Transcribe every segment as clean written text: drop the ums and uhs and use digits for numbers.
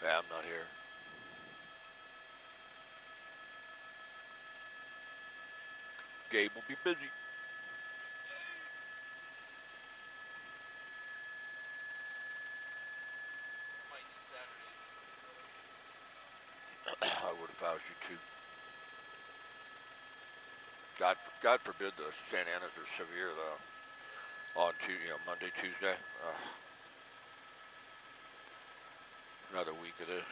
Yeah, I'm not here. Gabe will be busy. I would if I was you too. God forbid the Santa Anas are severe though. On Monday, Tuesday. Another week of this.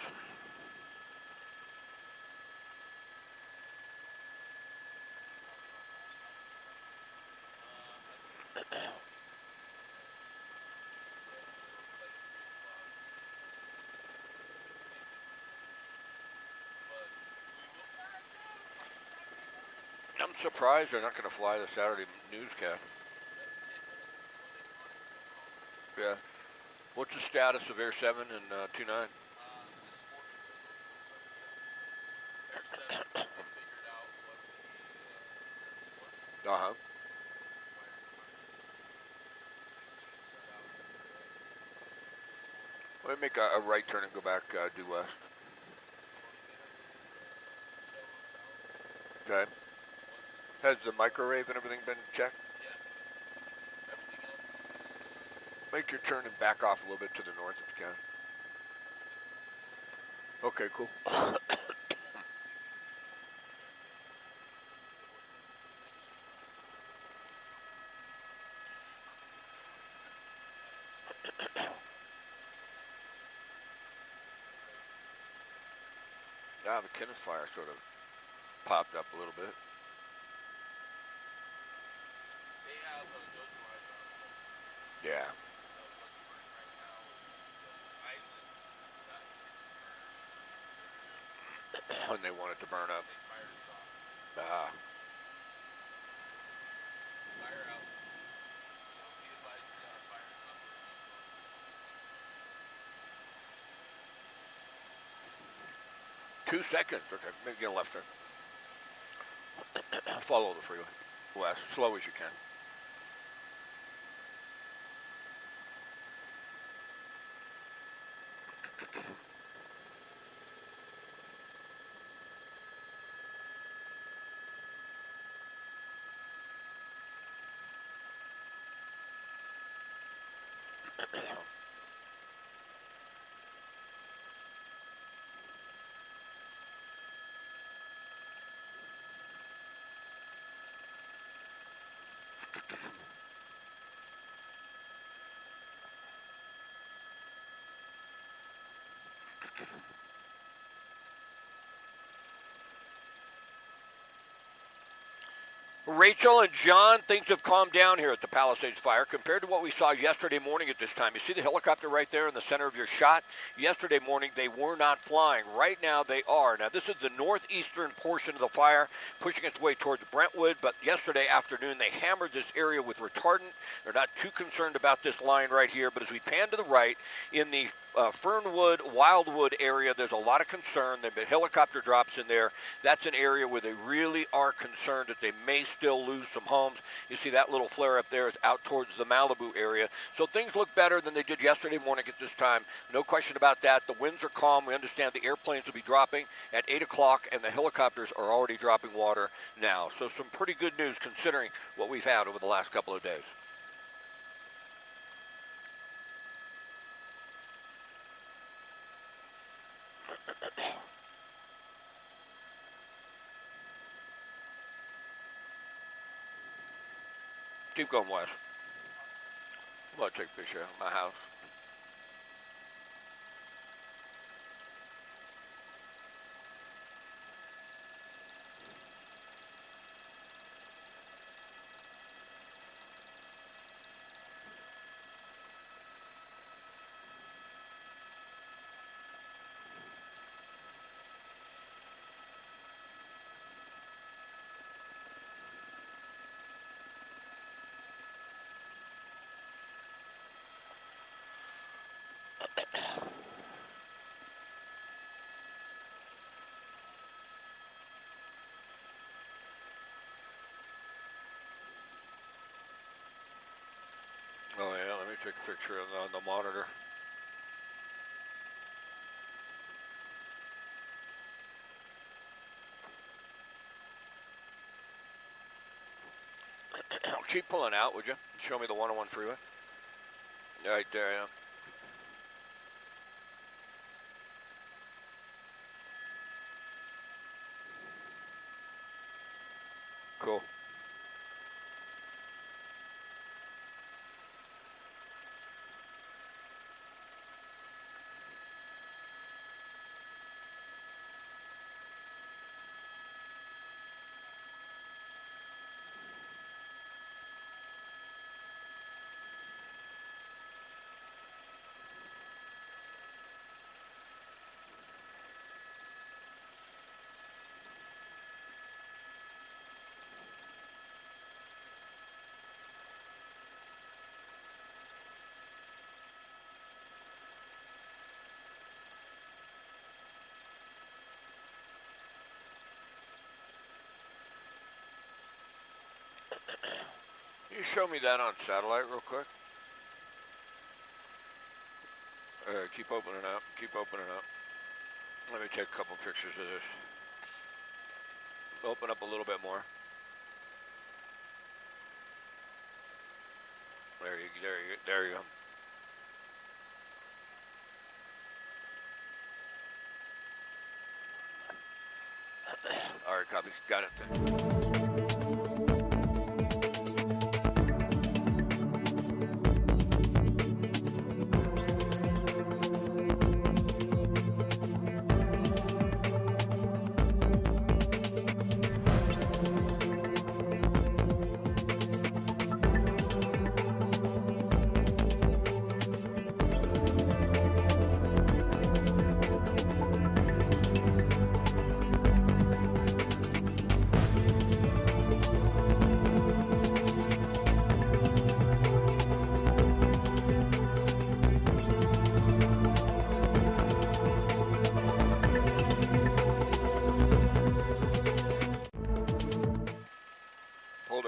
I'm surprised they're not going to fly the Saturday newscast. Yeah. What's the status of Air 7 and 29? Uh-huh. Let me make a right turn and go back due west. Okay. Has the microwave and everything been checked? Make your turn and back off a little bit to the north if you can. Okay, cool. Now the Kenneth fire sort of popped up a little bit. Yeah. And they want it to burn up. Ah. 2 seconds. Okay, maybe get a left turn. Follow the freeway. West, slow as you can. Rachel and John, things have calmed down here at the Palisades fire compared to what we saw yesterday morning at this time. You see the helicopter right there in the center of your shot? Yesterday morning, they were not flying. Right now, they are. Now, this is the northeastern portion of the fire, pushing its way towards Brentwood, but yesterday afternoon, they hammered this area with retardant. They're not too concerned about this line right here, but as we pan to the right, in the Fernwood, Wildwood area, there's a lot of concern. There have been helicopter drops in there. That's an area where they really are concerned that they may still lose some homes. You see that little flare up there is out towards the Malibu area. So things look better than they did yesterday morning at this time. No question about that. The winds are calm. We understand the airplanes will be dropping at 8 o'clock, and the helicopters are already dropping water now. So some pretty good news considering what we've had over the last couple of days. Keep going west. I'm going to take a picture of my house. Oh yeah, let me take a picture on the monitor. Keep pulling out, would you? Show me the 101 freeway. Right there, yeah. Cool. Can you show me that on satellite real quick? Keep opening up. Keep opening up. Let me take a couple pictures of this. Open up a little bit more. There you go. All right, copy. Got it then.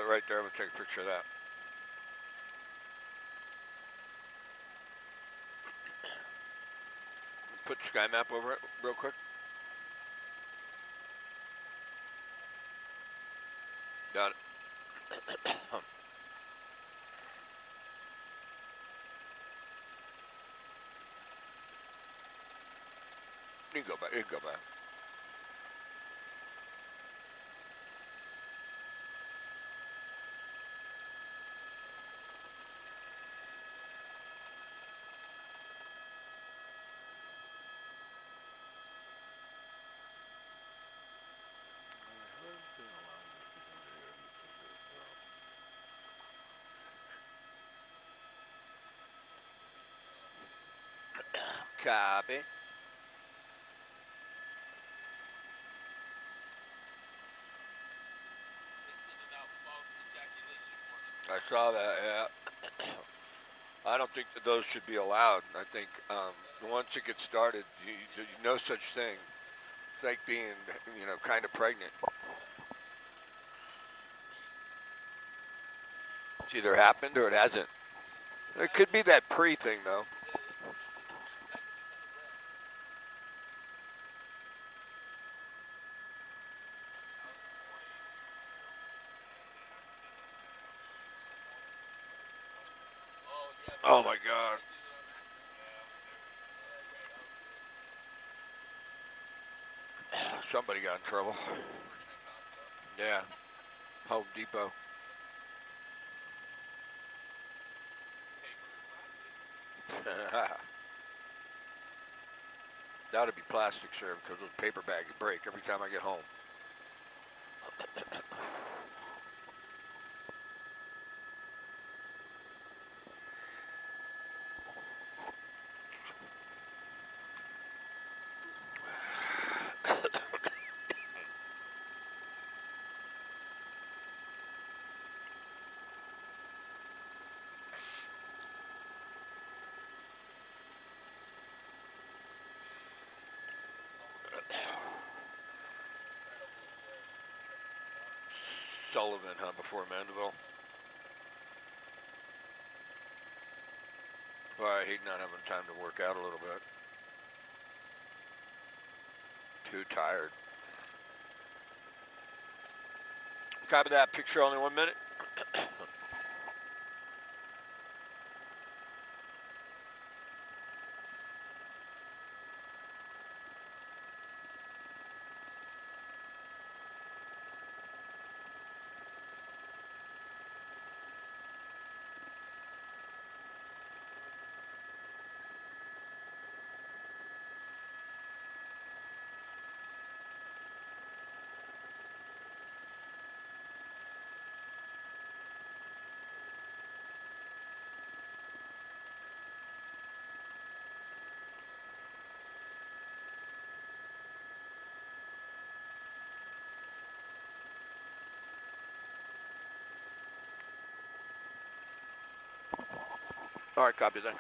Right there, I'm gonna take a picture of that. Put sky map over it real quick. Got it. You can go back. You can go back. Copy. I saw that, yeah. I don't think that those should be allowed. I think once it gets started, no such thing. It's like being, kind of pregnant. It's either happened or it hasn't. It could be that pre thing, though. Oh my God. Somebody got in trouble. Yeah. Home Depot. That would be plastic, sir, because those paper bags break every time I get home. Sullivan, huh, before Mandeville. Well, I hate not having time to work out a little bit. Too tired. Copy that. Picture only 1 minute. All right, copy that.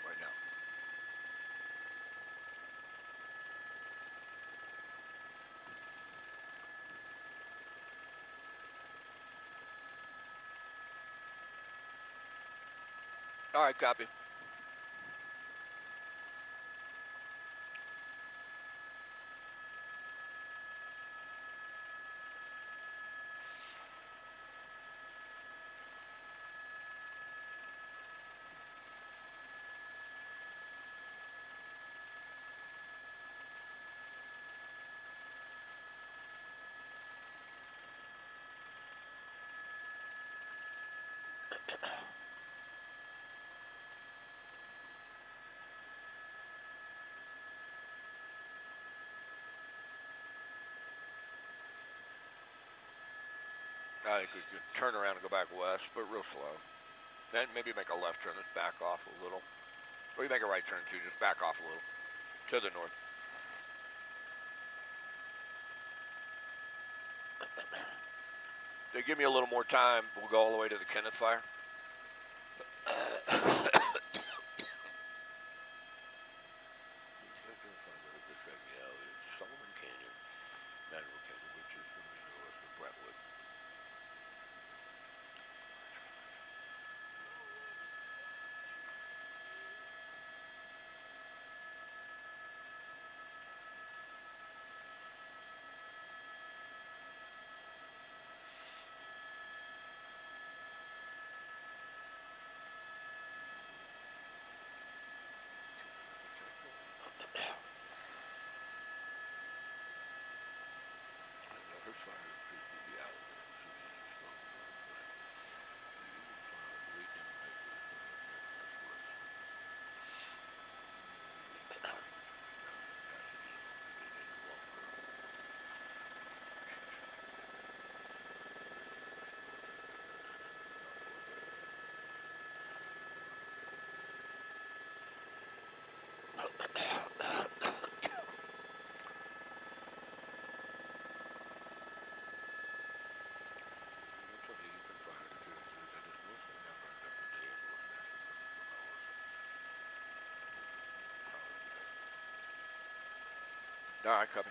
Right now. All right, copy. I think we could turn around and go back west, but real slow. Then maybe make a left turn, just back off a little. Or you make a right turn too, just back off a little. To the north. They give me a little more time, we'll go all the way to the Kenneth fire. Sullivan Canyon, Manuel Canyon, which is from the north of Brentwood. All right, copy.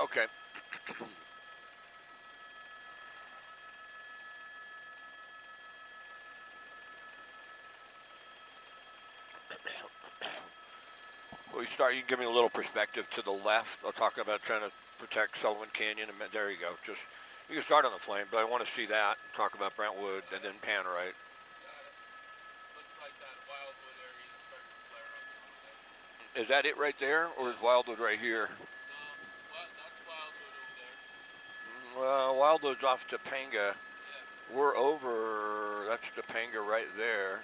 Okay. We start. You can give me a little perspective to the left. I'll talk about trying to protect Sullivan Canyon, and there you go. Just you can start on the flame, but I want to see that. Talk about Brentwood, and then pan right. Looks like that Wildwood area is starting to flare up a little bit. Is that it right there, or is Wildwood right here? No, that's Wildwood over there. Well, Wildwood's off Topanga. Yeah. We're over. That's Topanga right there.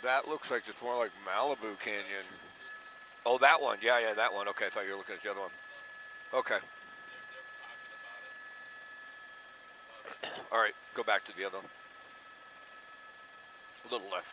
That looks like it's more like Malibu Canyon. Oh, that one. Yeah, that one. Okay, I thought you were looking at the other one. Okay. They were talking about it. All right, go back to the other one. A little left.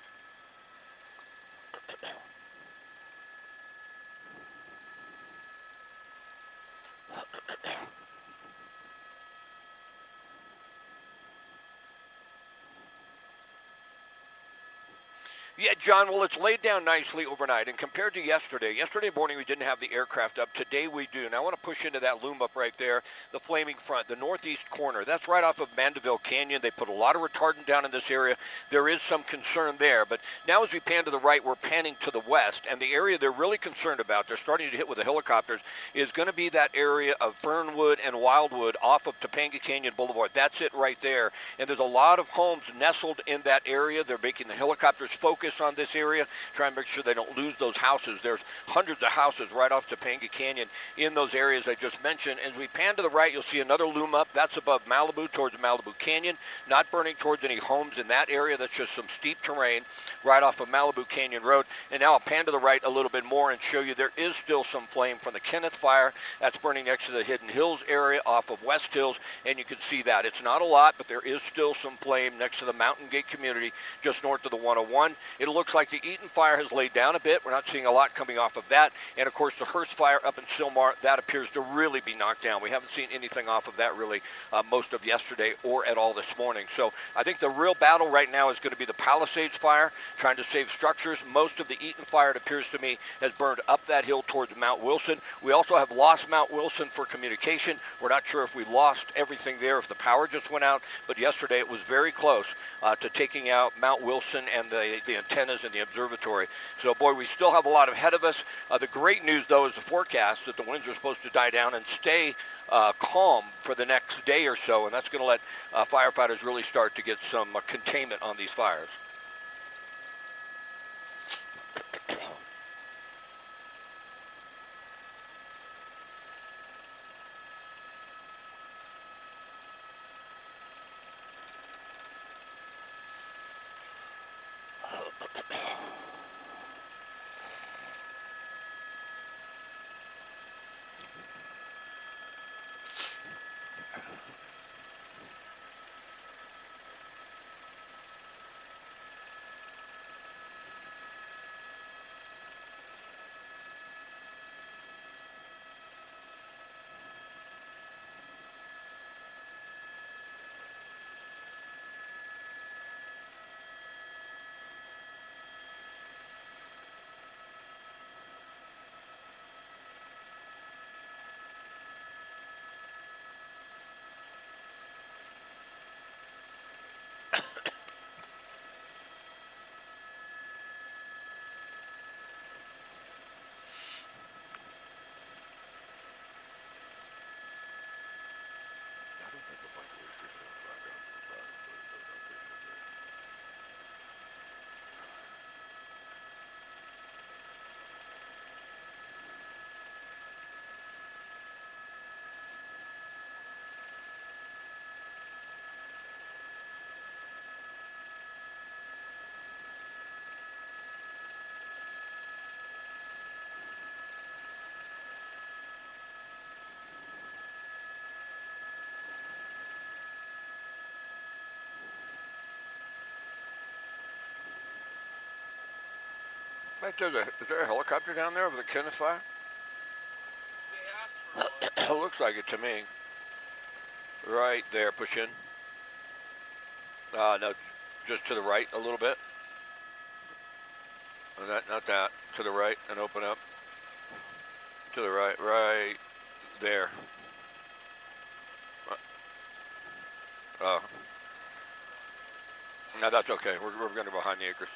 Yeah, John, well, it's laid down nicely overnight, and compared to yesterday morning we didn't have the aircraft up. Today we do. Now I want to push into that loom up right there, the flaming front, the northeast corner. That's right off of Mandeville Canyon. They put a lot of retardant down in this area. There is some concern there, but now as we pan to the right, we're panning to the west, and the area they're really concerned about, they're starting to hit with the helicopters, is going to be that area of Fernwood and Wildwood off of Topanga Canyon Boulevard. That's it right there, and there's a lot of homes nestled in that area. They're making the helicopters focus on this area, trying to make sure they don't lose those houses. There's hundreds of houses right off Topanga Canyon in those areas I just mentioned. As we pan to the right, you'll see another loom up. That's above Malibu, towards Malibu Canyon. Not burning towards any homes in that area. That's just some steep terrain right off of Malibu Canyon Road. And now I'll pan to the right a little bit more and show you there is still some flame from the Kenneth fire. That's burning next to the Hidden Hills area off of West Hills, and you can see that. It's not a lot, but there is still some flame next to the Mountain Gate community just north of the 101. It looks like the Eaton fire has laid down a bit. We're not seeing a lot coming off of that. And, of course, the Hearst fire up in Sylmar, that appears to really be knocked down. We haven't seen anything off of that really most of yesterday or at all this morning. So I think the real battle right now is going to be the Palisades fire, trying to save structures. Most of the Eaton fire, it appears to me, has burned up that hill towards Mount Wilson. We also have lost Mount Wilson for communication. We're not sure if we lost everything there, if the power just went out. But yesterday it was very close to taking out Mount Wilson and the antennas in the observatory. So, boy, we still have a lot ahead of us. The great news, though, is the forecast that the winds are supposed to die down and stay calm for the next day or so, and that's going to let firefighters really start to get some containment on these fires. Is there a helicopter down there over the Kenneth fire? They asked for one. It looks like it to me. Right there, push in. No, just to the right a little bit. Not that. To the right and open up. To the right, right. there. Uh, no, that's okay. We're going to behind the acres.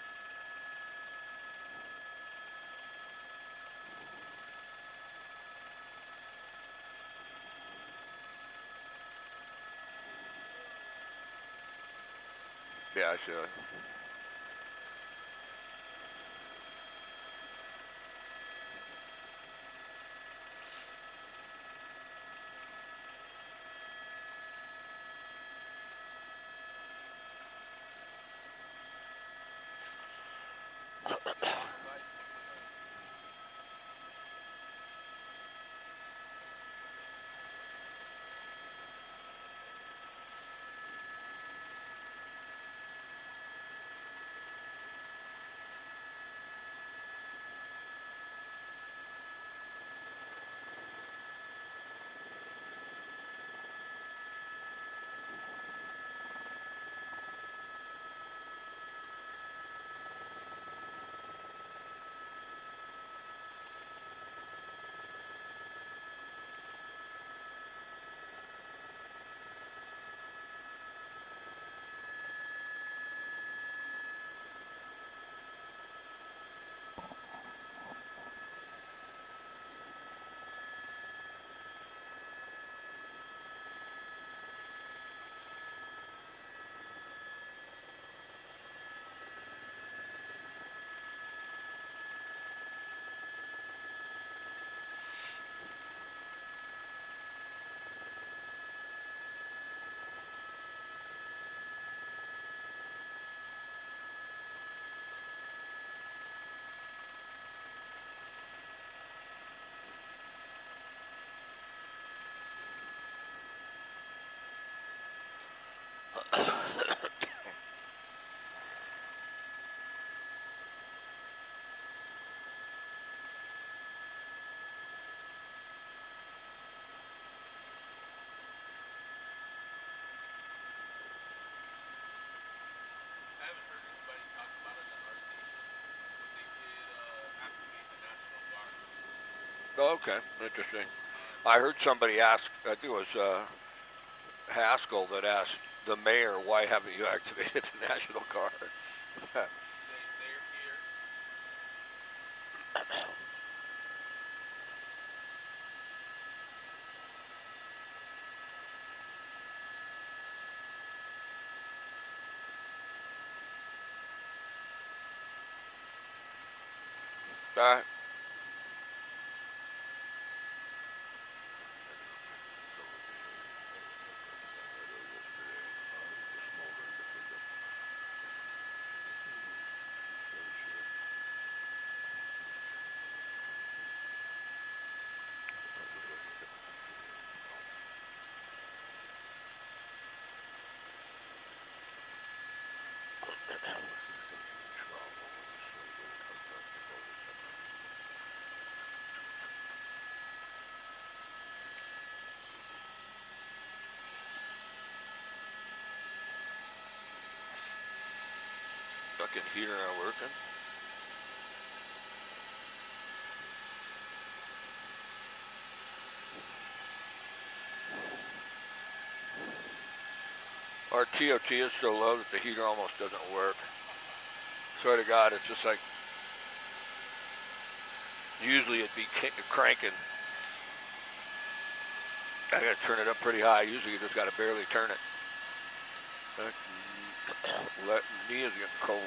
Yeah, I should. I haven't heard anybody talk about it on our station, but they did activate the National Guard. Oh, okay, interesting. I heard somebody ask, I think it was Haskell, that asked the mayor, why haven't you activated the National Guard? They're here. uh, fucking heater not working. Our TOT is so low that the heater almost doesn't work. Swear to God, it's just like, usually it'd be cranking. I gotta turn it up pretty high. Usually you just gotta barely turn it. That knee is getting cold.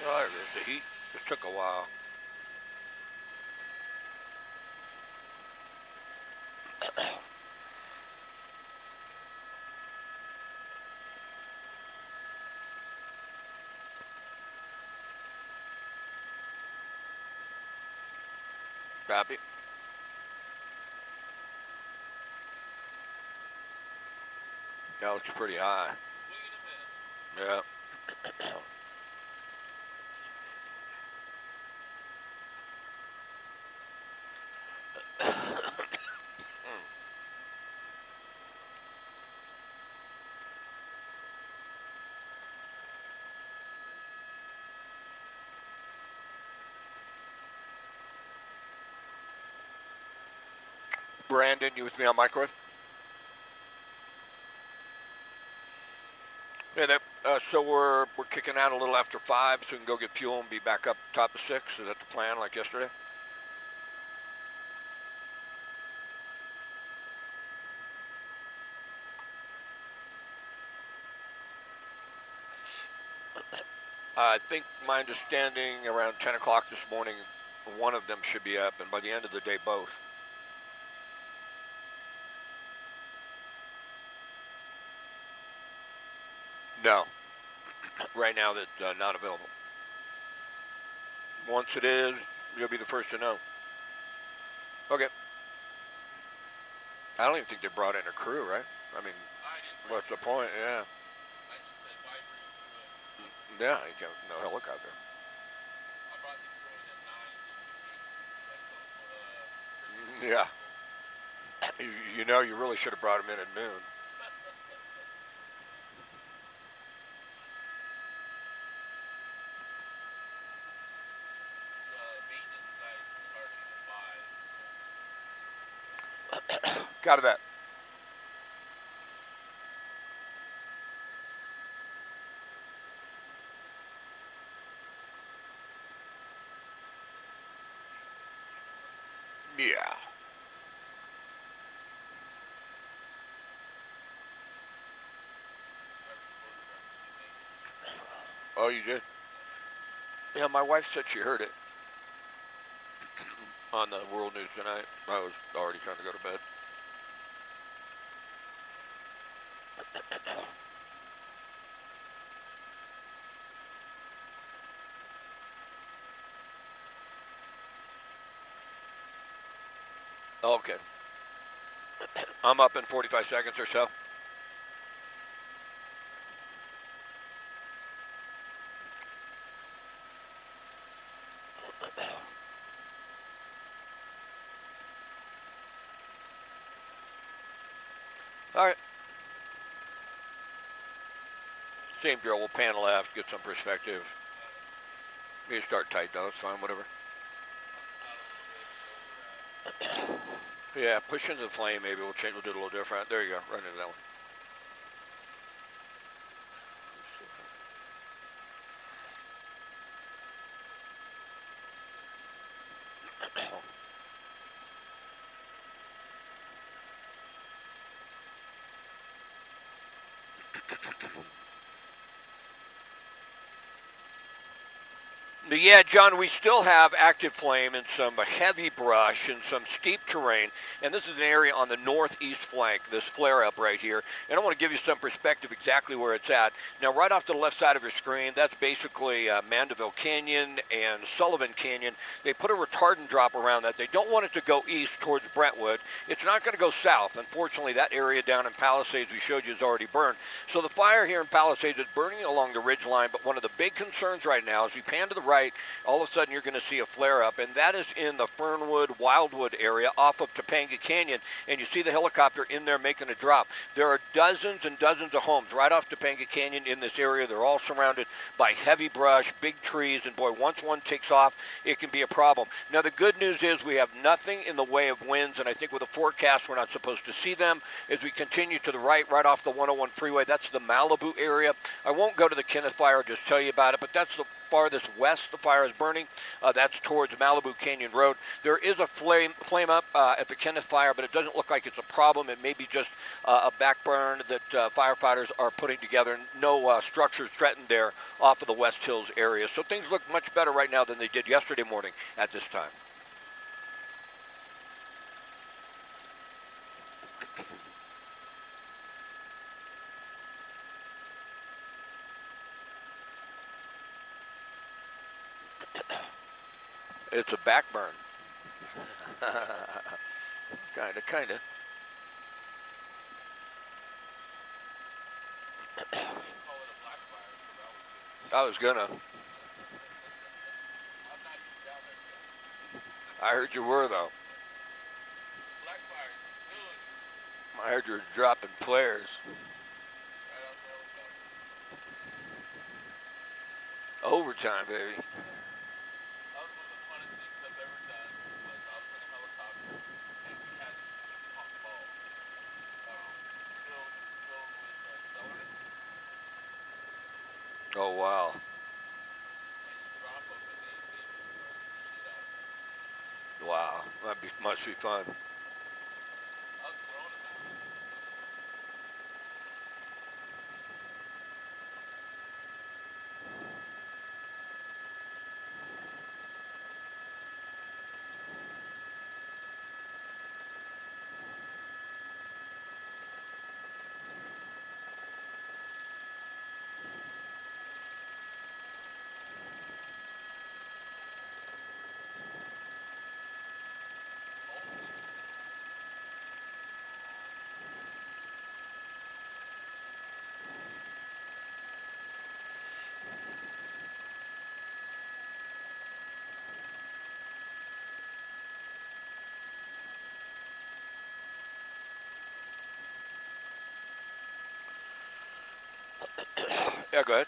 Oh, the heat just took a while. Copy. That looks pretty high. Swing and a miss. Yeah. Brandon, you with me on microwave? Yeah, so we're kicking out a little after 5, so we can go get fuel and be back up top of 6. Is that the plan, like yesterday? I think my understanding around 10 o'clock this morning, one of them should be up, and by the end of the day, both. No. Right now, that's not available. Once it is, you'll be the first to know. Okay. I don't even think they brought in a crew, right? I mean, what's the point? Yeah. I just said, why bring a crew in? Yeah, you can't, no helicopter. I brought the crew in at 9 just in case, like some Yeah. You know, you really should have brought them in at noon. maintenance guys were starting at 5. So. Got that. Yeah. Oh, you did? Yeah, my wife said she heard it on the World News tonight. I was already trying to go to bed. Okay. I'm up in 45 seconds or so. All right. Same drill. We'll pan left, get some perspective. You start tight though. It's fine. Whatever. Yeah, push into the flame. Maybe we'll change. We'll do it a little different. There you go. Right into that one. But yeah, John, we still have active flame and some heavy brush and some steep terrain. And this is an area on the northeast flank, this flare-up right here. And I want to give you some perspective exactly where it's at. Now, right off to the left side of your screen, that's basically Mandeville Canyon and Sullivan Canyon. They put a retardant drop around that. They don't want it to go east towards Brentwood. It's not going to go south. Unfortunately, that area down in Palisades we showed you is already burned. So the fire here in Palisades is burning along the ridge line. But one of the big concerns right now is we pan to the right, all of a sudden you're going to see a flare-up, and that is in the Fernwood, Wildwood area off of Topanga Canyon, and you see the helicopter in there making a drop. There are dozens and dozens of homes right off Topanga Canyon in this area. They're all surrounded by heavy brush, big trees, and boy, once one takes off, it can be a problem. Now, the good news is we have nothing in the way of winds, and I think with the forecast, we're not supposed to see them. As we continue to the right off the 101 freeway, that's the Malibu area. I won't go to the Kenneth fire, I'll just tell you about it, but that's the farthest west the fire is burning. That's towards Malibu Canyon Road. There is a flame up at the Kenneth Fire, but it doesn't look like it's a problem. It may be just a back burn that firefighters are putting together. No structures threatened there off of the West Hills area. So things look much better right now than they did yesterday morning at this time. It's a back burn. Kinda. You call it a black fire, so that was good. I was gonna. I'm not even down there yet. I heard you were, though. Black fire is good. I heard you were dropping players. Right out the Overtime, baby. That was one of the funnest things I've ever done. Was I was in a helicopter and we had these ping pong balls filled with accelerant, Oh, wow. and you drop them and they burn the shit out of you. Wow. Must be fun. I was throwing them out. Yeah, go ahead.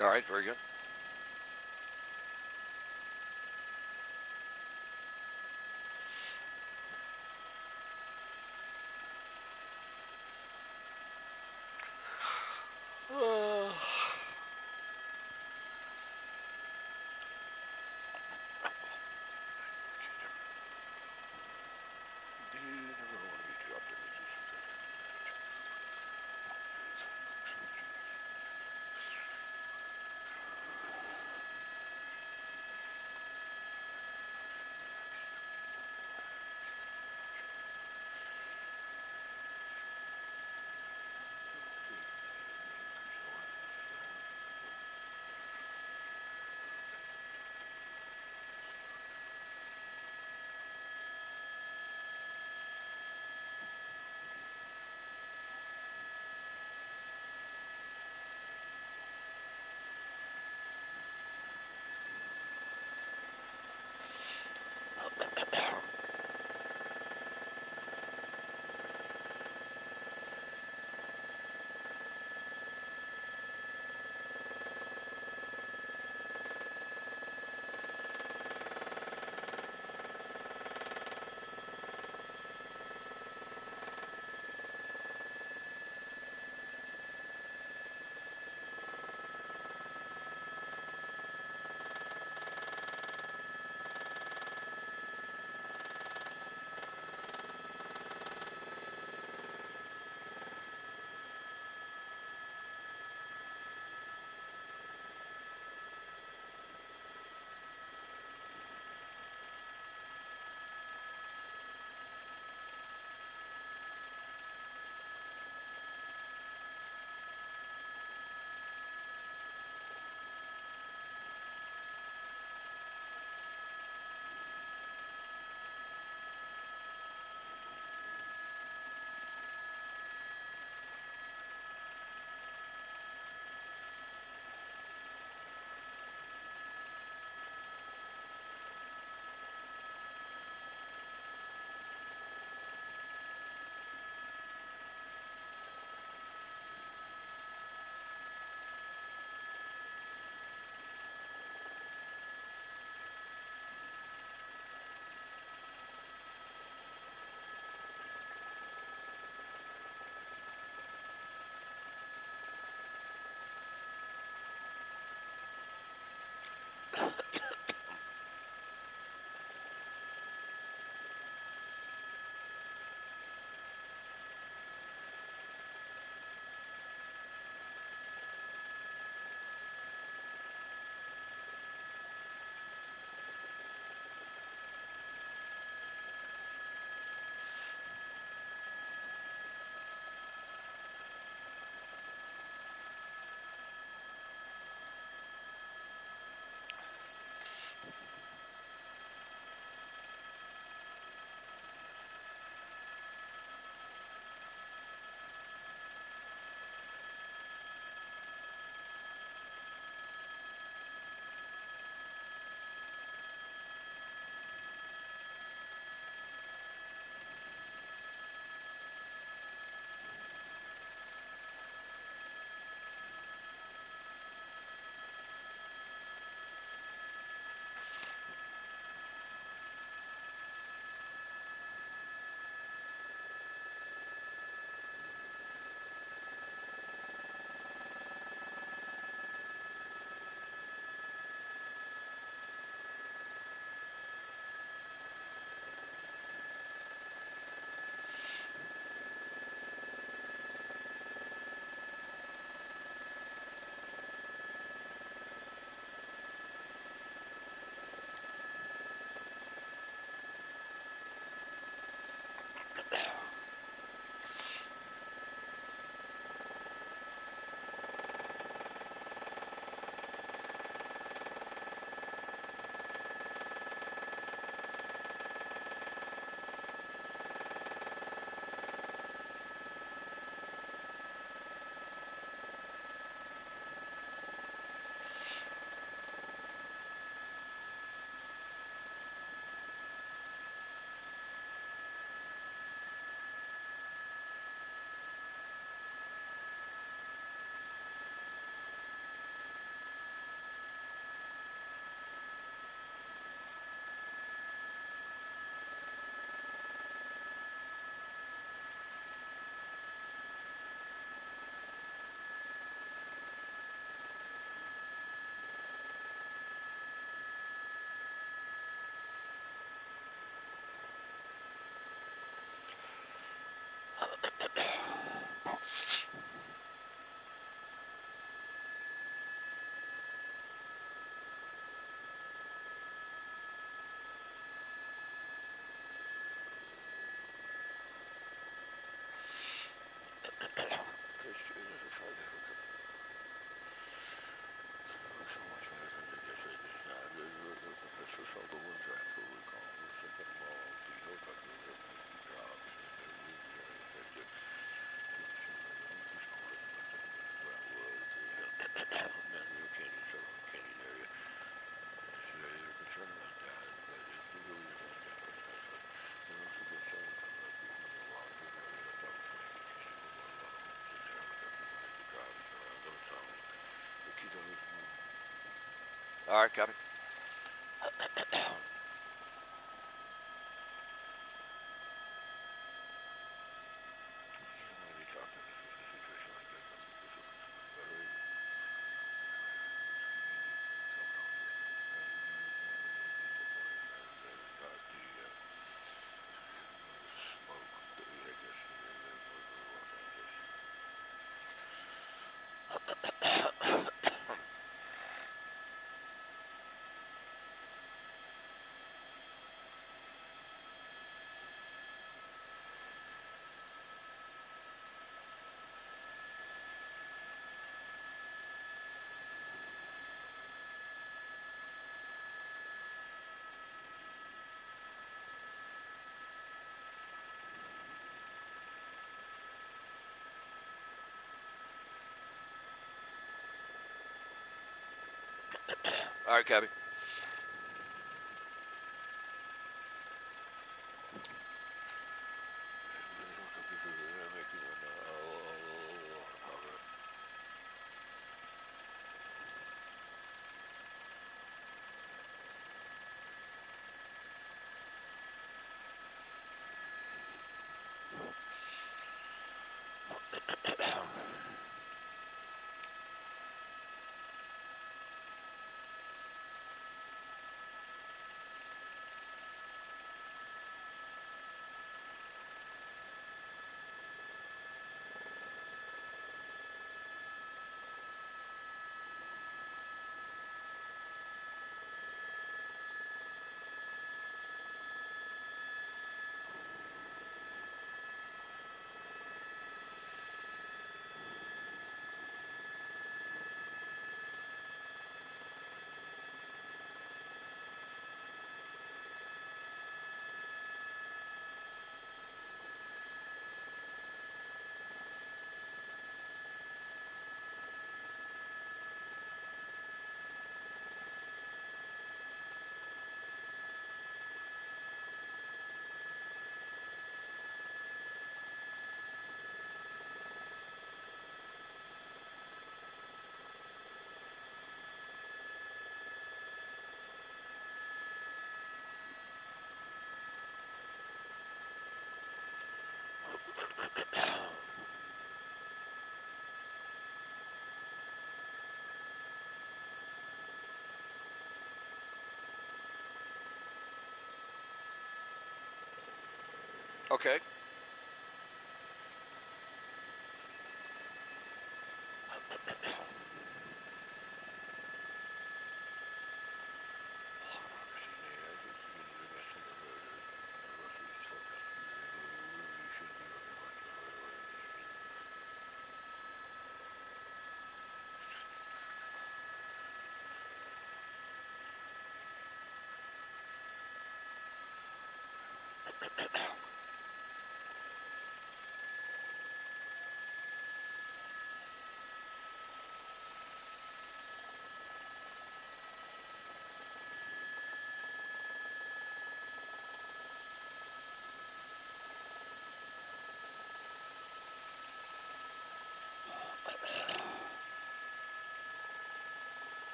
All right, very good. All right, copy. All right, copy. Okay.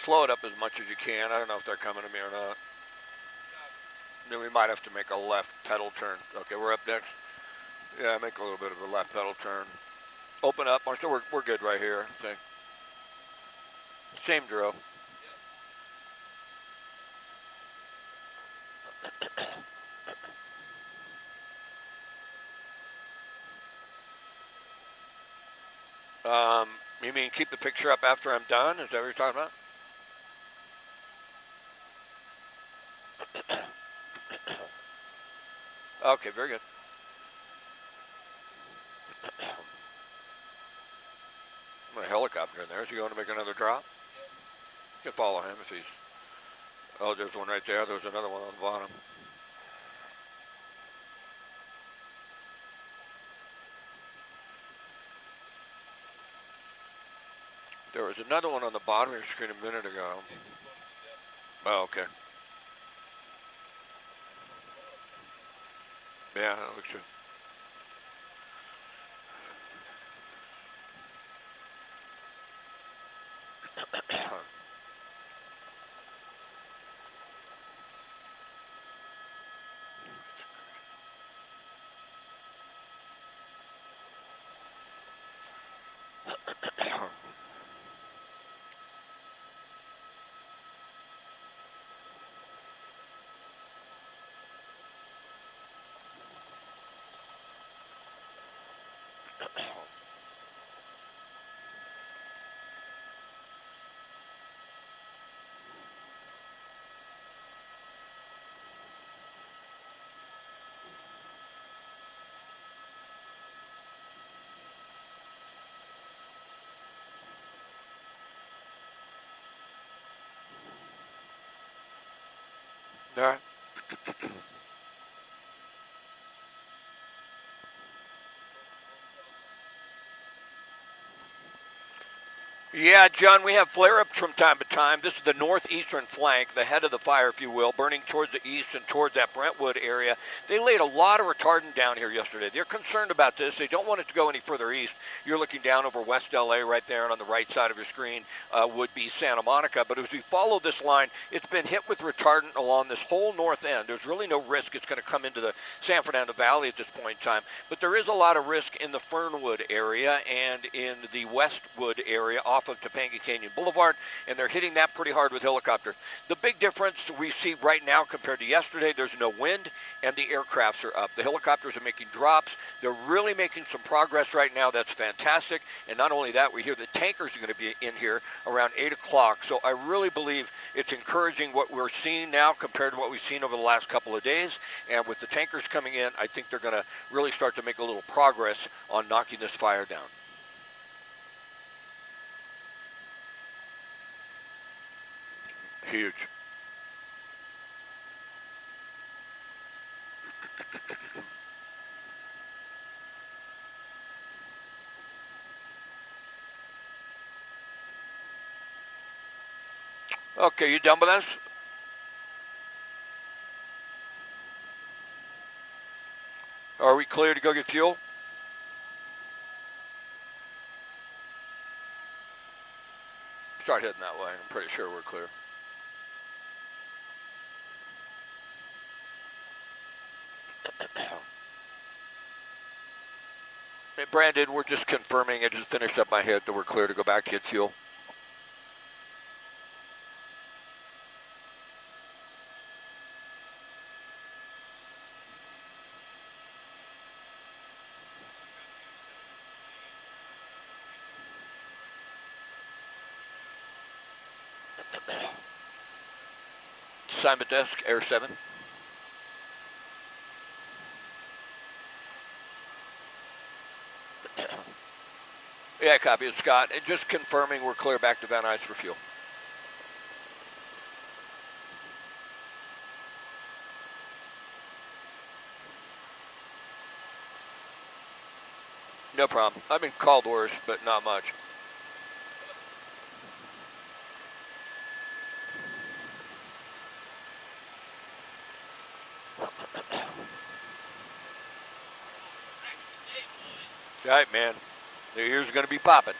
Slow it up as much as you can. I don't know if they're coming to me or not. Then we might have to make a left pedal turn. Okay, we're up next. Yeah, make a little bit of a left pedal turn. Open up, Marshall. We're good right here. Thing. Same drill. You mean keep the picture up after I'm done? Is that what you're talking about? Okay, very good. My heli helicopter in there. Is he going to make another drop? You can follow him if he's... Oh, there's one right there. There's another one on the bottom. There was another one on the bottom of your screen a minute ago. Oh, okay. Yeah, that looks good. All right. Yeah, John, we have flare-ups from time to time. This is the northeastern flank, the head of the fire, if you will, burning towards the east and towards that Brentwood area. They laid a lot of retardant down here yesterday. They're concerned about this. They don't want it to go any further east. You're looking down over West LA right there, and on the right side of your screen would be Santa Monica. But as we follow this line, it's been hit with retardant along this whole north end. There's really no risk it's going to come into the San Fernando Valley at this point in time. But there is a lot of risk in the Fernwood area and in the Westwood area off of Topanga Canyon Boulevard, and they're hitting that pretty hard with helicopter. The big difference we see right now compared to yesterday, there's no wind, and the aircrafts are up. The helicopters are making drops. They're really making some progress right now. That's fantastic. And not only that, we hear the tankers are going to be in here around 8 o'clock. So I really believe it's encouraging what we're seeing now compared to what we've seen over the last couple of days. And with the tankers coming in, I think they're going to really start to make a little progress on knocking this fire down. Huge. Okay, you done with us? Are we clear to go get fuel? Start heading that way. I'm pretty sure we're clear. Hey, Brandon, we're just confirming. I just finished up my hit that we're clear to go back to get fuel. Assignment desk, Air 7. Yeah, copy it, Scott. And just confirming we're clear back to Van Nuys for fuel. No problem. I've been called worse, but not much. All right, man. The ears are going to be popping.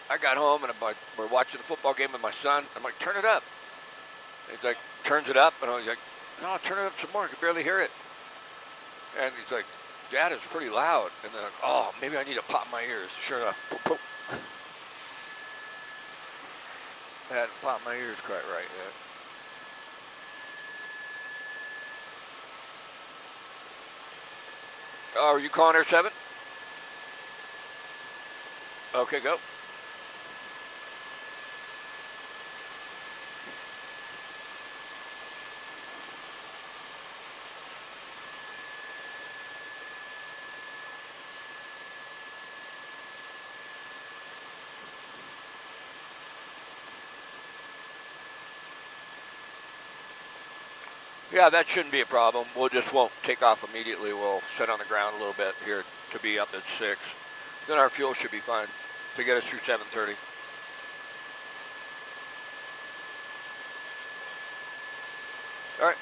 I got home and I'm like, we're watching a football game with my son. I'm like, turn it up. He's like, turns it up, and I was like, no, turn it up some more. I can barely hear it. And he's like, Dad, it's pretty loud. And then, like, oh, maybe I need to pop my ears. Sure enough, poop, poop. I hadn't popped my ears quite right yet. Oh, are you calling Air 7? Okay, go. Yeah, that shouldn't be a problem. We'll just won't take off immediately. We'll sit on the ground a little bit here to be up at 6. Then our fuel should be fine to get us through 7:30. All right.